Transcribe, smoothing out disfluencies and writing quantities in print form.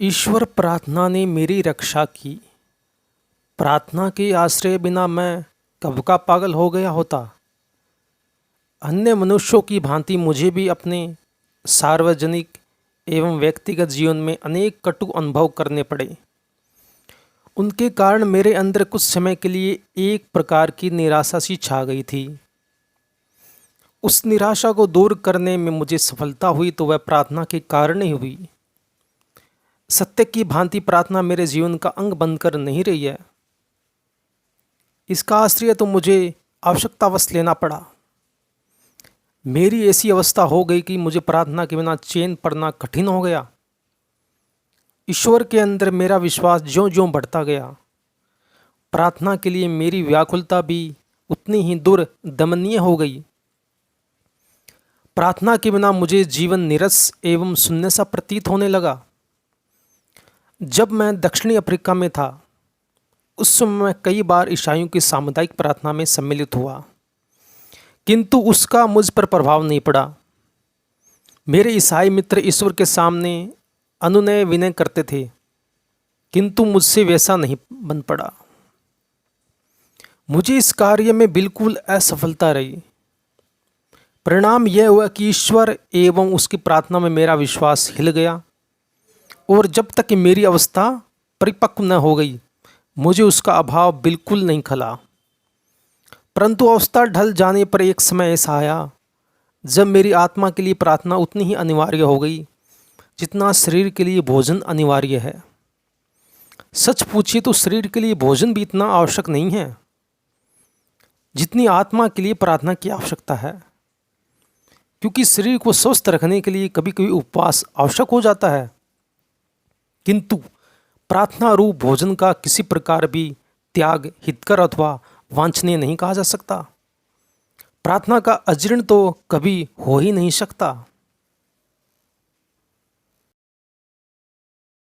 ईश्वर प्रार्थना ने मेरी रक्षा की। प्रार्थना के आश्रय बिना मैं कब का पागल हो गया होता। अन्य मनुष्यों की भांति मुझे भी अपने सार्वजनिक एवं व्यक्तिगत जीवन में अनेक कटु अनुभव करने पड़े। उनके कारण मेरे अंदर कुछ समय के लिए एक प्रकार की निराशा सी छा गई थी। उस निराशा को दूर करने में मुझे सफलता हुई तो वह प्रार्थना के कारण ही हुई। सत्य की भांति प्रार्थना मेरे जीवन का अंग बनकर नहीं रही है। इसका आश्रय तो मुझे आवश्यकतावश लेना पड़ा। मेरी ऐसी अवस्था हो गई कि मुझे प्रार्थना के बिना चैन पड़ना कठिन हो गया। ईश्वर के अंदर मेरा विश्वास ज्यों ज्यों बढ़ता गया, प्रार्थना के लिए मेरी व्याकुलता भी उतनी ही दुर्दमनीय हो गई। प्रार्थना के बिना मुझे जीवन नीरस एवं शून्य सा प्रतीत होने लगा। जब मैं दक्षिणी अफ्रीका में था, उस समय मैं कई बार ईसाइयों की सामुदायिक प्रार्थना में सम्मिलित हुआ, किंतु उसका मुझ पर प्रभाव नहीं पड़ा। मेरे ईसाई मित्र ईश्वर के सामने अनुनय विनय करते थे, किंतु मुझसे वैसा नहीं बन पड़ा। मुझे इस कार्य में बिल्कुल असफलता रही। परिणाम यह हुआ कि ईश्वर एवं उसकी प्रार्थना में मेरा विश्वास हिल गया, और जब तक कि मेरी अवस्था परिपक्व न हो गई, मुझे उसका अभाव बिल्कुल नहीं खला। परंतु अवस्था ढल जाने पर एक समय ऐसा आया जब मेरी आत्मा के लिए प्रार्थना उतनी ही अनिवार्य हो गई जितना शरीर के लिए भोजन अनिवार्य है। सच पूछिए तो शरीर के लिए भोजन भी इतना आवश्यक नहीं है जितनी आत्मा के लिए प्रार्थना की आवश्यकता है, क्योंकि शरीर को स्वस्थ रखने के लिए कभी कभी उपवास आवश्यक हो जाता है, किंतु प्रार्थना रूप भोजन का किसी प्रकार भी त्याग हितकर अथवा वांछनीय नहीं कहा जा सकता। प्रार्थना का अजीर्ण तो कभी हो ही नहीं सकता।